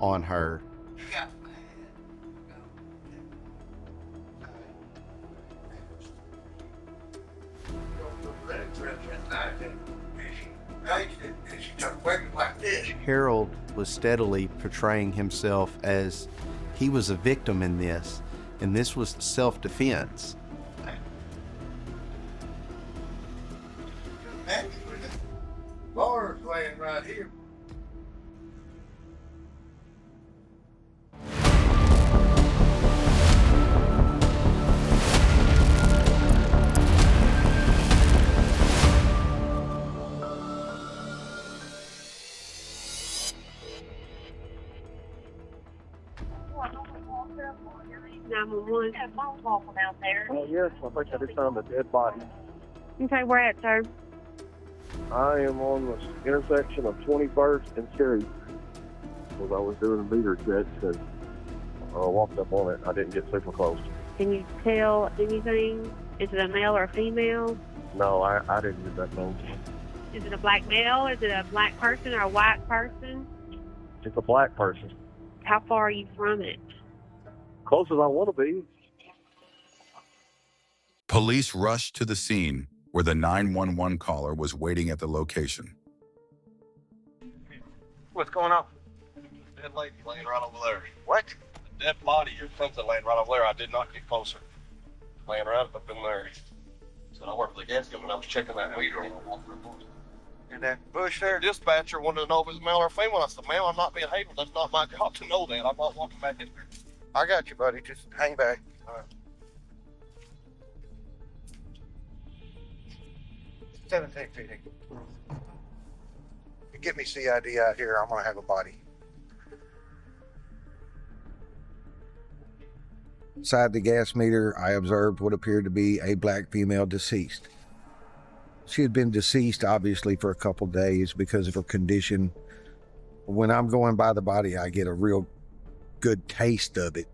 on her. Harold was steadily portraying himself as he was a victim in this, and this was self-defense. Laura's laying right here. Have phone call from out there. Yes, I think I just found a dead body. Okay, where at, sir? I am on the intersection of 21st and Cherry. Because I was doing a meter check and walked up on it. I didn't get super close. Can you tell anything? Is it a male or a female? No, I didn't get that close. Is it a black male? Is it a black person or a white person? It's a black person. How far are you from it? Close as I want to be. Police rushed to the scene where the 911 caller was waiting at the location. What's going on? Dead lady laying right over there. What? The dead body, your something laying right over there. I did not get closer. Laying right up in there. So I worked for the gas company. I was checking that meter. In that bush there? Dispatcher wanted to know if it was male or female. I said, ma'am, I'm not being hateful. That's not my job to know that. I'm not walking back in there. I got you, buddy. Just hang back. All right. 1750. You get me CID out here, I'm gonna have a body. Inside the gas meter, I observed what appeared to be a black female deceased. She had been deceased, obviously, for a couple days because of her condition. When I'm going by the body, I get a real good taste of it.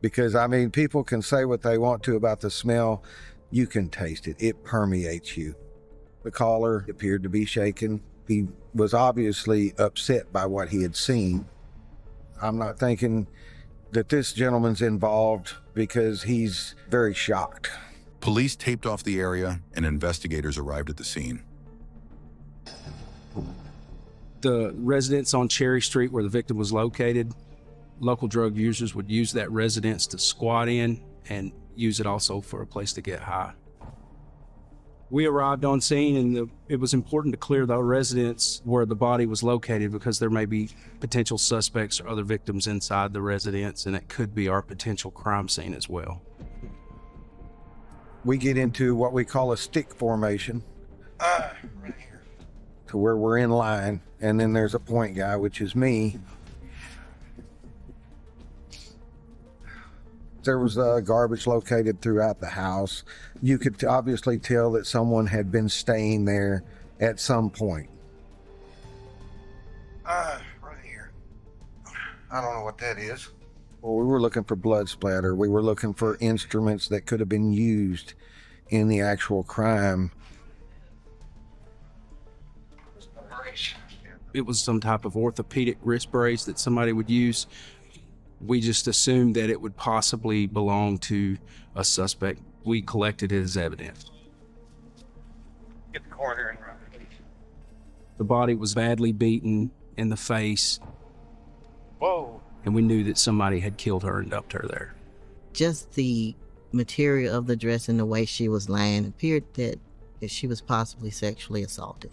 Because, I mean, people can say what they want to about the smell. You can taste it. It permeates you. The caller appeared to be shaken. He was obviously upset by what he had seen. I'm not thinking that this gentleman's involved because he's very shocked. Police taped off the area and investigators arrived at the scene. The residence on Cherry Street where the victim was located, local drug users would use that residence to squat in and use it also for a place to get high. We arrived on scene and it was important to clear the residence where the body was located because there may be potential suspects or other victims inside the residence, and it could be our potential crime scene as well. We get into what we call a stick formation. Right here. To where we're in line, and then there's a point guy, which is me. There was garbage located throughout the house. You could obviously tell that someone had been staying there at some point. Right here. I don't know what that is. Well, we were looking for blood splatter. We were looking for instruments that could have been used in the actual crime. It was some type of orthopedic wrist brace that somebody would use. We just assumed that it would possibly belong to a suspect. We collected it as evidence. Get the coroner in. The body was badly beaten in the face. Whoa. And we knew that somebody had killed her and dumped her there. Just the material of the dress and the way she was laying appeared that she was possibly sexually assaulted.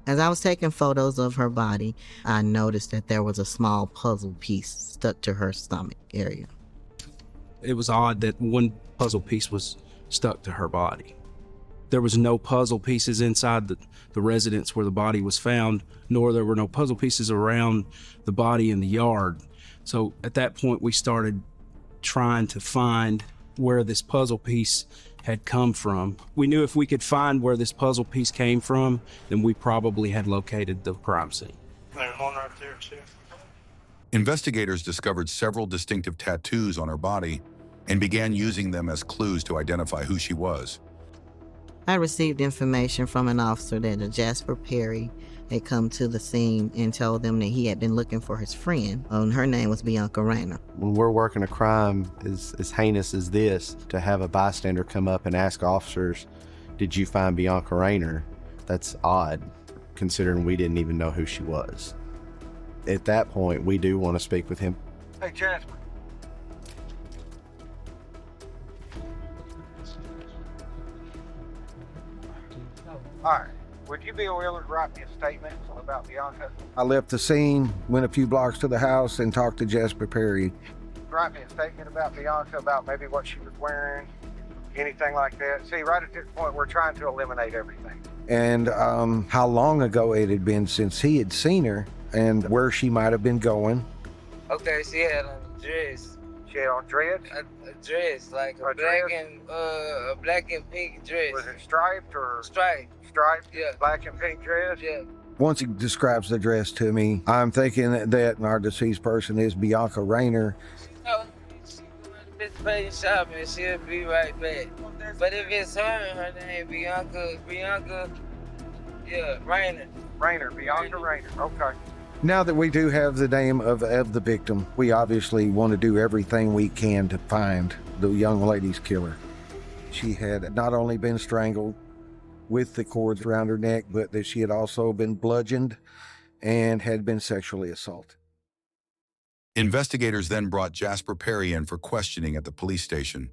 As I was taking photos of her body, I noticed that there was a small puzzle piece stuck to her stomach area. It was odd that one puzzle piece was stuck to her body. There was no puzzle pieces inside the residence where the body was found, nor there were no puzzle pieces around the body in the yard. So at that point, we started trying to find where this puzzle piece had come from. We knew if we could find where this puzzle piece came from, then we probably had located the crime scene. There's one right there, too. Investigators discovered several distinctive tattoos on her body and began using them as clues to identify who she was. I received information from an officer that a Jasper Perry had come to the scene and told them that he had been looking for his friend. And her name was Bianca Rayner. When we're working a crime as heinous as this, to have a bystander come up and ask officers, did you find Bianca Rayner? That's odd, considering we didn't even know who she was. At that point, we do want to speak with him. Hey, Jasper. All right. Would you be willing to write me a statement about Bianca? I left the scene, went a few blocks to the house, and talked to Jasper Perry. Write me a statement about Bianca, about maybe what she was wearing, anything like that. See, right at this point, we're trying to eliminate everything. And how long ago it had been since he had seen her and where she might have been going. Okay, she had on a dress. She had on dreads? A dress, like a black and pink dress. Was it striped or? Striped. Striped? Yeah. Black and pink dress? Yeah. Once he describes the dress to me, I'm thinking that our deceased person is Bianca Rayner. No, she going to Miss Payne shopping. She'll be right back. But if it's her name Bianca, yeah, Rayner. Bianca Rayner. Okay. Now that we do have the name of the victim, we obviously want to do everything we can to find the young lady's killer. She had not only been strangled with the cords around her neck, but that she had also been bludgeoned and had been sexually assaulted. Investigators then brought Jasper Perry in for questioning at the police station,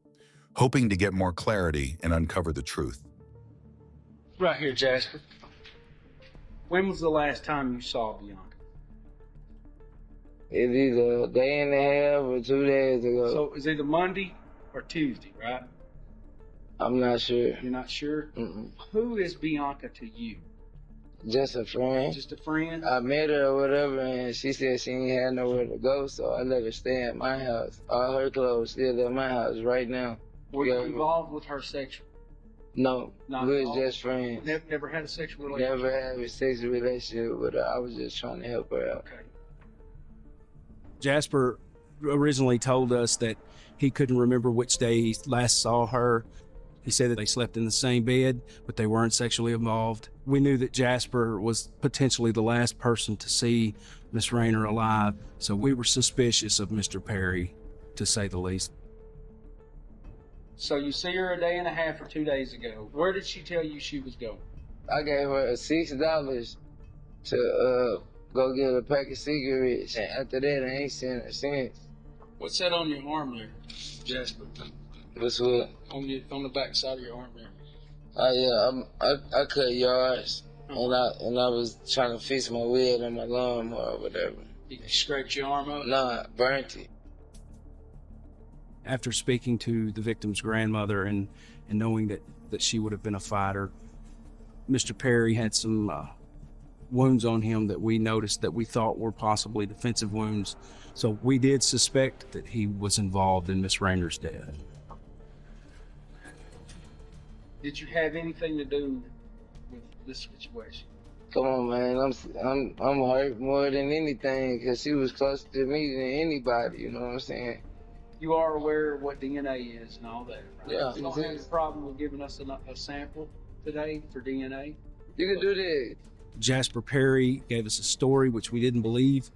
hoping to get more clarity and uncover the truth. Right here, Jasper. When was the last time you saw Bianca? It's either a day and a half or 2 days ago. So it's either Monday or Tuesday, right? I'm not sure. You're not sure? Mm-mm. Who is Bianca to you? Just a friend. Just a friend? I met her or whatever, and she said she ain't had nowhere to go, so I let her stay at my house. All her clothes still at my house right now. Were you involved with her sexually? No, Not we at was all? just friends. Never had a sexual relationship? Never had a sexual relationship with her. I was just trying to help her out. Okay. Jasper originally told us that he couldn't remember which day he last saw her. He said that they slept in the same bed, but they weren't sexually involved. We knew that Jasper was potentially the last person to see Miss Rayner alive, so we were suspicious of Mr. Perry, to say the least. So you see her a day and a half or 2 days ago. Where did she tell you she was going? I gave her $6 to go get a pack of cigarettes, and after that, I ain't seen her since. What's that on your arm there, Jasper? What's what? On the back side of your arm there. I cut yards, and I was trying to fix my wheel on my lawnmower or whatever. You scraped your arm up? Nah, burnt it. After speaking to the victim's grandmother and knowing that she would have been a fighter, Mr. Perry had some wounds on him that we noticed that we thought were possibly defensive wounds. So we did suspect that he was involved in Miss Rayner's death. Did you have anything to do with this situation? Come on, man. I'm hurt more than anything because she was closer to me than anybody. You know what I'm saying? You are aware of what DNA is and all that, right? Yeah. You don't have a problem with giving us a sample today for DNA? You can do that. Jasper Perry gave us a story which we didn't believe,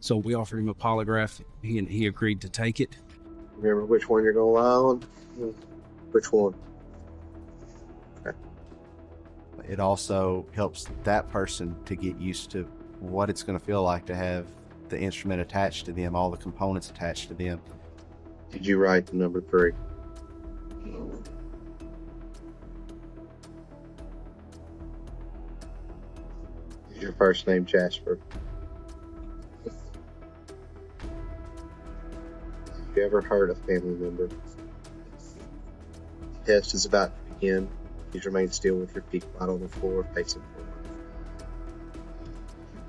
so we offered him a polygraph. He agreed to take it. Remember which one you're going to lie on? Which one? It also helps that person to get used to what it's going to feel like to have the instrument attached to them, all the components attached to them. Did you write the number 3? Is your first name Jasper? Have you ever hurt a family member? The test is about to begin. Please remain still with your feet flat on the floor, facing forward.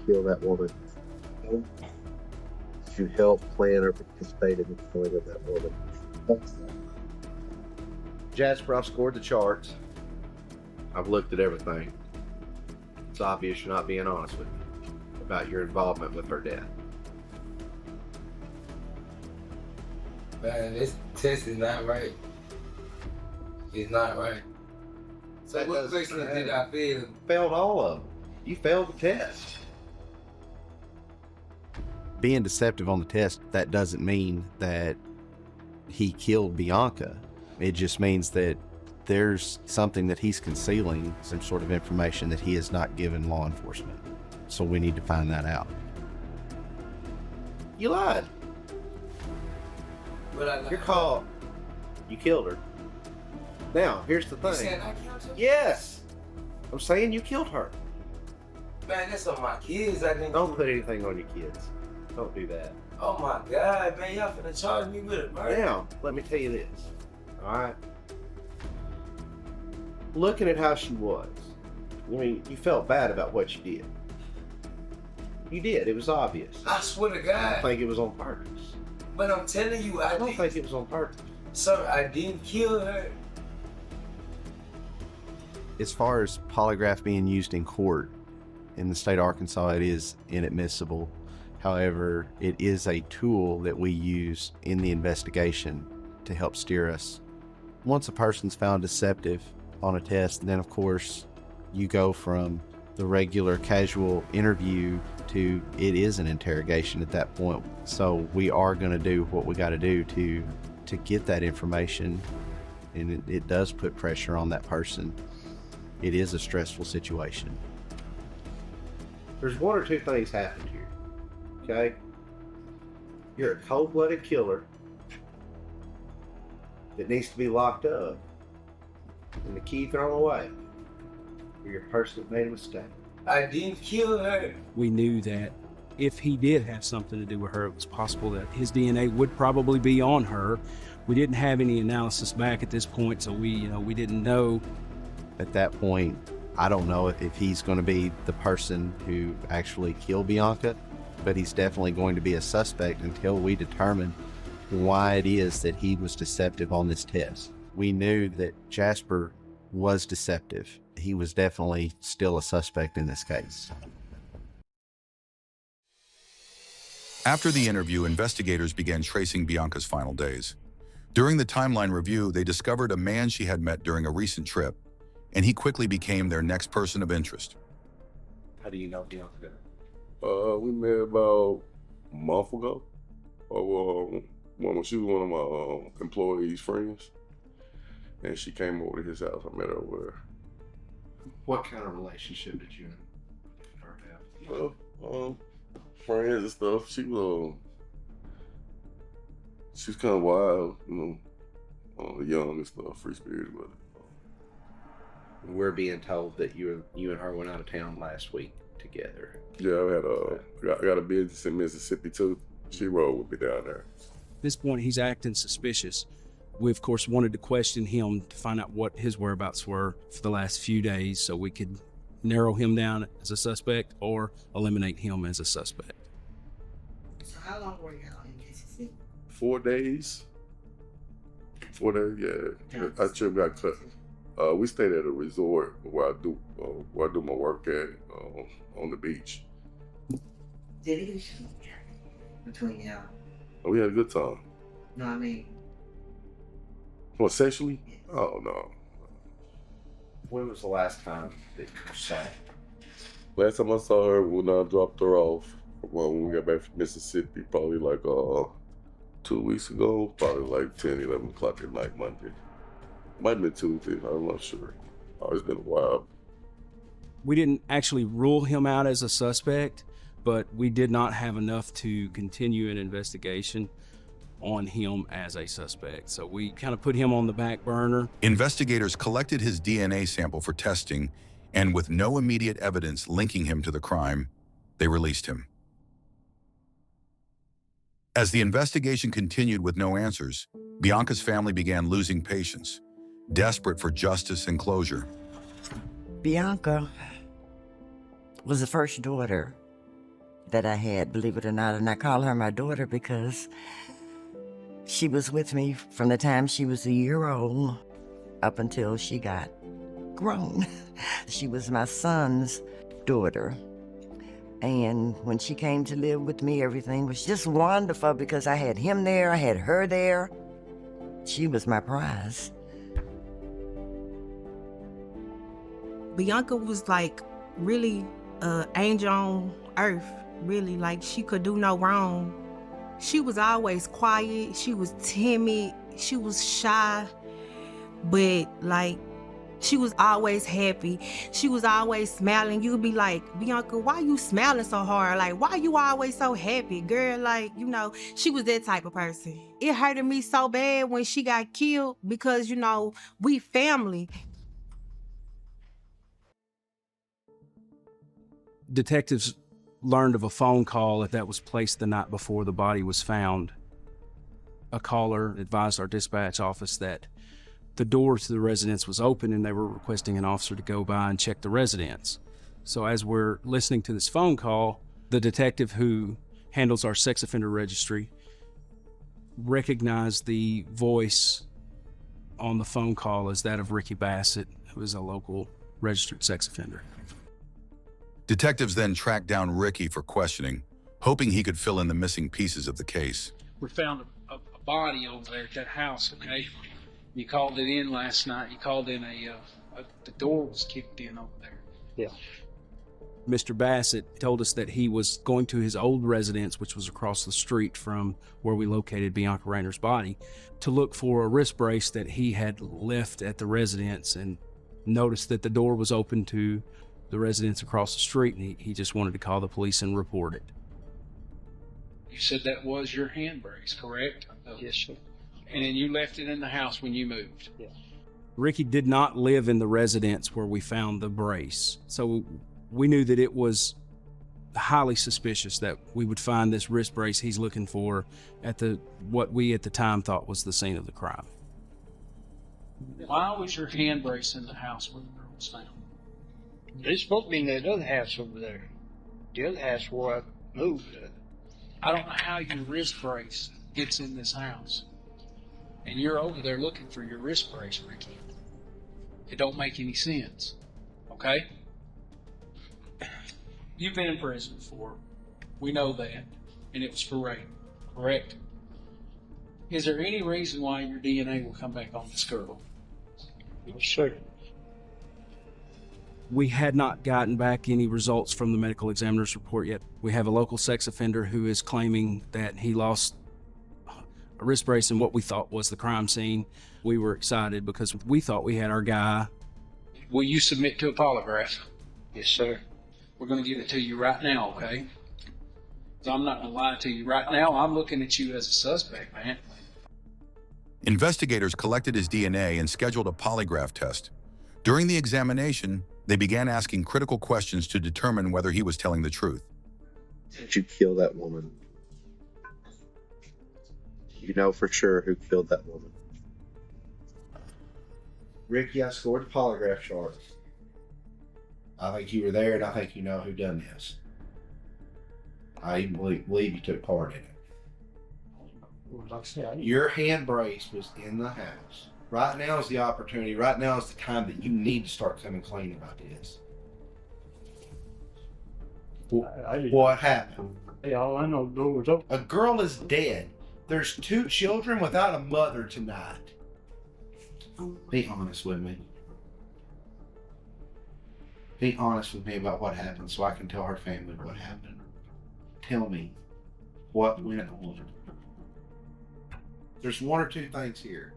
Did you kill that woman? No. Did you help, plan, or participate in the killing of that woman? Jasper, I've scored the charts. I've looked at everything. It's obvious you're not being honest with me about your involvement with her death. Man, this test is not right. It's not right. So what questions did I fail? Failed all of them. You failed the test. Being deceptive on the test, that doesn't mean that he killed Bianca. It just means that there's something that he's concealing, some sort of information that he has not given law enforcement. So we need to find that out. You lied. But I You're caught. You killed her. Now, here's the You thing. saying I killed her? Yes. I'm saying you killed her. Man, that's on my kids. I didn't. Don't put anything on your kids. Don't do that. Oh my God, man, y'all finna charge me with it, man. Now, let me tell you this. All right. Looking at how she was, I mean, you felt bad about what you did. You did. It was obvious. I swear to I God. don't think it was on purpose. But I'm telling you, I don't think it was on purpose. Sir, I didn't kill her. As far as polygraph being used in court, in the state of Arkansas, it is inadmissible. However, it is a tool that we use in the investigation to help steer us. Once a person's found deceptive on a test, then of course you go from the regular casual interview to it is an interrogation at that point. So we are going to do what we got to do to get that information, and it does put pressure on that person. It is a stressful situation. There's one or two things happened here, okay? You're a cold-blooded killer that needs to be locked up and the key thrown away. You're a person that made a mistake. I didn't kill her. We knew that if he did have something to do with her, it was possible that his DNA would probably be on her. We didn't have any analysis back at this point, so we didn't know. At that point, I don't know if he's going to be the person who actually killed Bianca, but he's definitely going to be a suspect until we determine why it is that he was deceptive on this test. We knew that Jasper was deceptive. He was definitely still a suspect in this case. After the interview, investigators began tracing Bianca's final days. During the timeline review, they discovered a man she had met during a recent trip, and he quickly became their next person of interest. How do you know Bianca? We met about a month ago. When she was one of my employees' friends, and she came over to his house. I met her over there. What kind of relationship did you and her have? Well, friends and stuff. She was kind of wild, young and stuff, free spirited, but. We're being told that you and her went out of town last week together. Yeah, I got a business in Mississippi too. She rode with me down there. At this point, he's acting suspicious. We, of course, wanted to question him to find out what his whereabouts were for the last few days so we could narrow him down as a suspect or eliminate him as a suspect. So how long were you out in Mississippi? 4 days. 4 days, yeah. Our trip got cut. We stayed at a resort where I do my work at on the beach. Did he shoot between y'all? We had a good time. No, I mean. What, sexually? Yes. Oh no. When was the last time that you saw her? Last time I saw her when I dropped her off when we got back from Mississippi, probably like 2 weeks ago, probably like 10, 11 o'clock at night Monday. Might have been Tuesday, I'm not sure. Oh, it's been a while. We didn't actually rule him out as a suspect, but we did not have enough to continue an investigation on him as a suspect. So we kind of put him on the back burner. Investigators collected his DNA sample for testing, and with no immediate evidence linking him to the crime, they released him. As the investigation continued with no answers, Bianca's family began losing patience, desperate for justice and closure. Bianca was the first daughter that I had, believe it or not, and I call her my daughter because she was with me from the time she was a year old up until she got grown. She was my son's daughter. And when she came to live with me, everything was just wonderful because I had him there, I had her there. She was my prize. Bianca was like really angel on earth, really, like she could do no wrong. She was always quiet, she was timid, she was shy, but like she was always happy. She was always smiling. You'd be like, Bianca, why you smiling so hard? Like, why you always so happy? Girl, like, you know, she was that type of person. It hurted me so bad when she got killed because, you know, we family. Detectives learned of a phone call that was placed the night before the body was found. A caller advised our dispatch office that the door to the residence was open and they were requesting an officer to go by and check the residence. So as we're listening to this phone call, the detective who handles our sex offender registry recognized the voice on the phone call as that of Ricky Bassett, who is a local registered sex offender. Detectives then tracked down Ricky for questioning, hoping he could fill in the missing pieces of the case. We found a body over there at that house, okay? You called it in last night. You called in the door was kicked in over there. Yeah. Mr. Bassett told us that he was going to his old residence, which was across the street from where we located Bianca Rayner's body, to look for a wrist brace that he had left at the residence, and noticed that the door was open to the residence across the street, and he just wanted to call the police and report it. You said that was your hand brace, correct? Yes, sir. And then you left it in the house when you moved? Yeah. Ricky did not live in the residence where we found the brace, so we knew that it was highly suspicious that we would find this wrist brace he's looking for at what we at the time thought was the scene of the crime. Why was your hand brace in the house where the girl was found? It's supposed to be in that other house over there. The other house where I moved. I don't know how your wrist brace gets in this house. And you're over there looking for your wrist brace, Ricky. It don't make any sense, okay? You've been in prison before. We know that. And it was for rape, correct? Is there any reason why your DNA will come back on this girl? Yes, sir. We had not gotten back any results from the medical examiner's report yet. We have a local sex offender who is claiming that he lost a wrist brace in what we thought was the crime scene. We were excited because we thought we had our guy. Will you submit to a polygraph? Yes, sir. We're going to give it to you right now, okay? So I'm not going to lie to you. Right now, I'm looking at you as a suspect, man. Investigators collected his DNA and scheduled a polygraph test. During the examination, they began asking critical questions to determine whether he was telling the truth. Did you kill that woman? You know for sure who killed that woman. Ricky, I scored the polygraph chart. I think you were there, and I think you know who done this. I even believe you took part in it. Your hand brace was in the house. Right now is the opportunity. Right now is the time that you need to start coming clean about this. What happened? Yeah, all I know, the door was open. A girl is dead. There's 2 children without a mother tonight. Be honest with me. Be honest with me about what happened so I can tell her family what happened. Tell me what went on. There's 1 or 2 things here.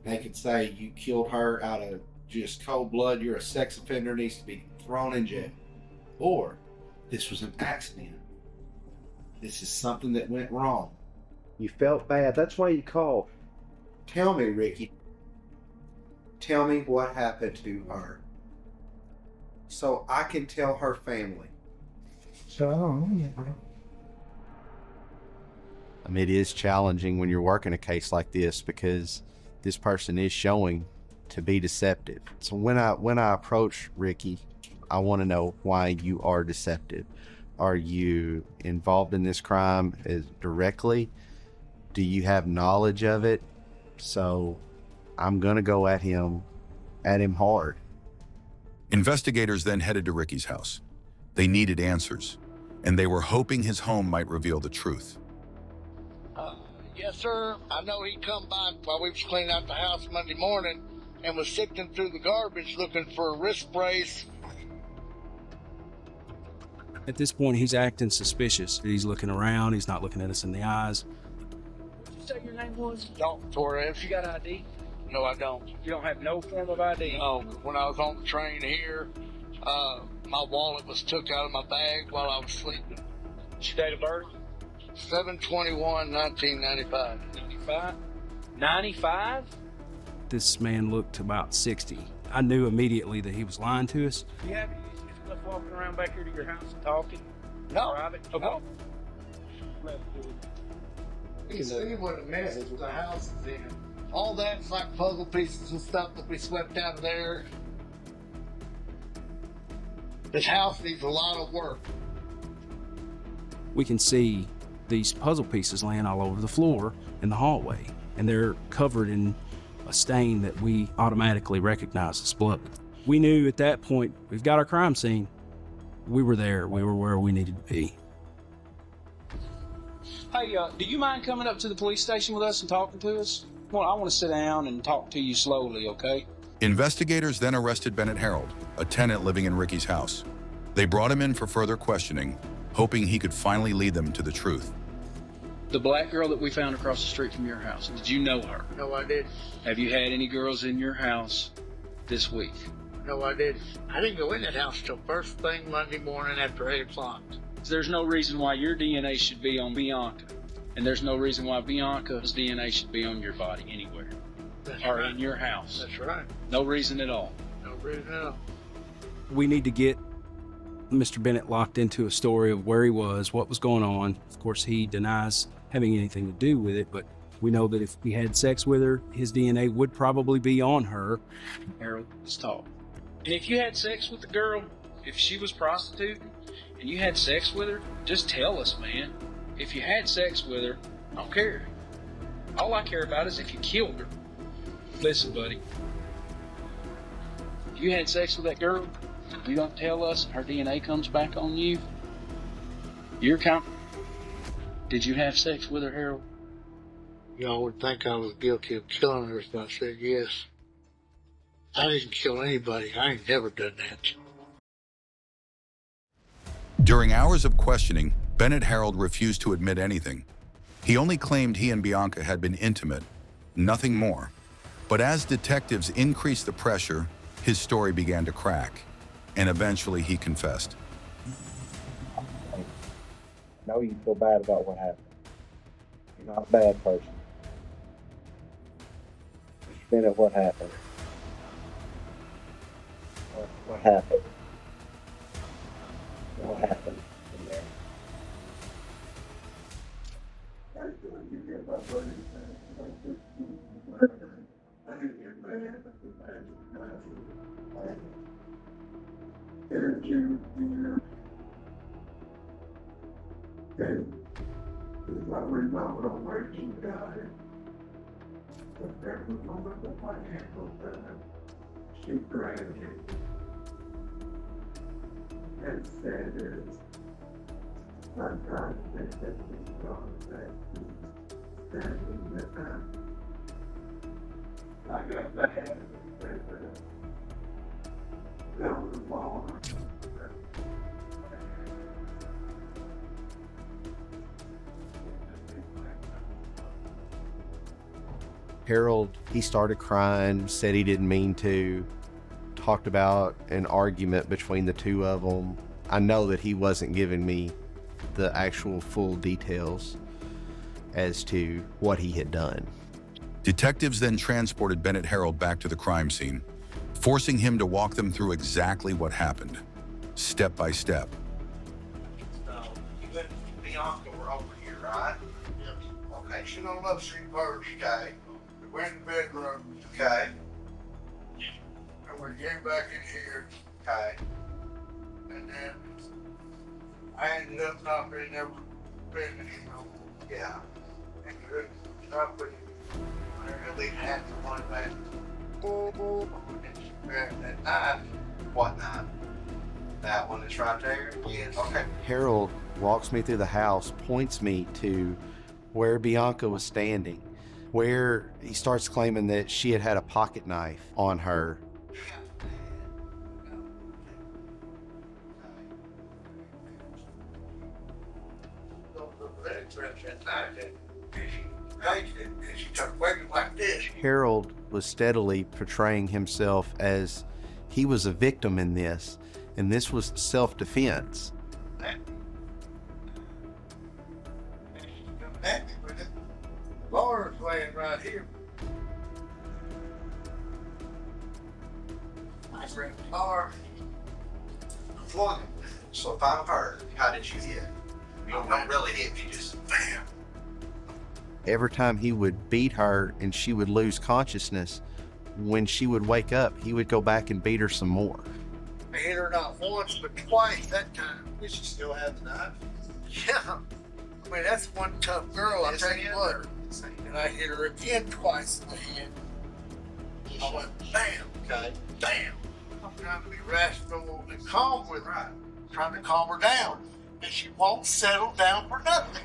They could say you killed her out of just cold blood, you're a sex offender, needs to be thrown in jail. Or this was an accident. This is something that went wrong. You felt bad, that's why you called. Tell me, Ricky. Tell me what happened to her. So I can tell her family. So I don't know. I mean, it is challenging when you're working a case like this because this person is showing to be deceptive. So when I approach Ricky, I want to know why you are deceptive. Are you involved in this crime directly? Do you have knowledge of it? So I'm going to go at him hard. Investigators then headed to Ricky's house. They needed answers, and they were hoping his home might reveal the truth. Yes, sir. I know he come by while we was cleaning out the house Monday morning, and was sifting through the garbage looking for a wrist brace. At this point, he's acting suspicious. He's looking around. He's not looking at us in the eyes. What'd you say your name was? Dalton Torres. You got ID? No, I don't. You don't have no form of ID? No. When I was on the train here, my wallet was took out of my bag while I was sleeping. What's your date of birth? 7/21/1995. 95? 95? This man looked about 60. I knew immediately that he was lying to us. Do you have any stuff walking around back here to your house and talking? No. Private? Okay. No. You can see what the mess the house is in. All that's like puzzle pieces and stuff that we swept out of there. This house needs a lot of work. We can see these puzzle pieces laying all over the floor in the hallway, and they're covered in a stain that we automatically recognize as blood. We knew at that point, we've got our crime scene. We were there. We were where we needed to be. Hey, do you mind coming up to the police station with us and talking to us? Well, I want to sit down and talk to you slowly, okay? Investigators then arrested Bennett Harold, a tenant living in Ricky's house. They brought him in for further questioning, hoping he could finally lead them to the truth. The black girl that we found across the street from your house, did you know her? No, I didn't. Have you had any girls in your house this week? No, I didn't. I didn't go in that house till first thing Monday morning after 8 o'clock. There's no reason why your DNA should be on Bianca, and there's no reason why Bianca's DNA should be on your body anywhere. That's or right. in your house. That's right. No reason at all. No reason at all. We need to get Mr. Bennett locked into a story of where he was, what was going on. Of course, he denies having anything to do with it, but we know that if he had sex with her, his DNA would probably be on her. Harold, let's talk. And if you had sex with the girl, if she was prostituting, and you had sex with her, just tell us, man. If you had sex with her, I don't care. All I care about is if you killed her. Listen, buddy. If you had sex with that girl, you don't tell us, her DNA comes back on you, you're count. Did you have sex with her, Harold? Y'all would think I was guilty of killing her if I said yes. I didn't kill anybody. I ain't never done that. During hours of questioning, Bennett Harold refused to admit anything. He only claimed he and Bianca had been intimate, nothing more. But as detectives increased the pressure, his story began to crack, and eventually he confessed. I know you feel bad about what happened. You're not a bad person. Mr. Bennett, what happened? What happened? What happened in there? Harold, he started crying, said he didn't mean to, talked about an argument between the two of them. I know that he wasn't giving me the actual full details as to what he had done. Detectives then transported Bennett Harold back to the crime scene, forcing him to walk them through exactly what happened, step by step. So, you and Bianca were over here, right? Yep. Okay, she's on Love Street first, okay? We went in the bedroom, okay? And we came back in here, okay? And then I ended up not being able to finish, you know? Yeah. And up with I really had to one back. That knife. What knife? That one that's right there? Yes. Okay. Harold walks me through the house, points me to where Bianca was standing. where he starts claiming that she had had a pocket knife on her. Harold was steadily portraying himself as he was a victim in this, and this was self-defense. Laura's laying right here. I bring Laura. Floyd. So if I'm her, how did you hit? You don't really hit, you just bam. Every time he would beat her and she would lose consciousness, when she would wake up, he would go back and beat her some more. I hit her not once, but twice that time. Did she still have the knife? Yeah. I mean, that's one tough girl, I tell you what. And I hit her again twice in the head. I went, bam, okay, bam. I'm trying to be rational and calm with her. Trying to calm her down. And she won't settle down for nothing.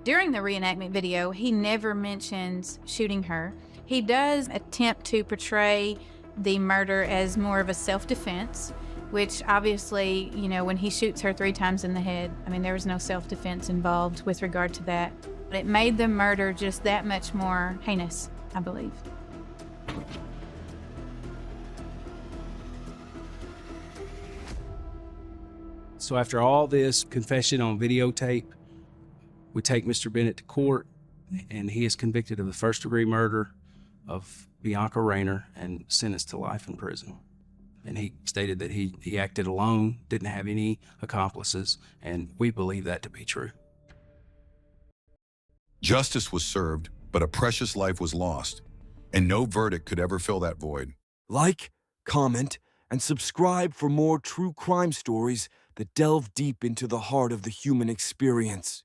During the reenactment video, he never mentions shooting her. He does attempt to portray the murder as more of a self-defense, which obviously, you know, when he shoots her 3 times in the head, I mean, there was no self-defense involved with regard to that. But it made the murder just that much more heinous, I believe. So after all this confession on videotape, we take Mr. Bennett to court, and he is convicted of the first-degree murder of Bianca Rayner and sentenced to life in prison. And he stated that he acted alone, didn't have any accomplices, and we believe that to be true. Justice was served, but a precious life was lost, and no verdict could ever fill that void. Like, comment, and subscribe for more true crime stories that delve deep into the heart of the human experience.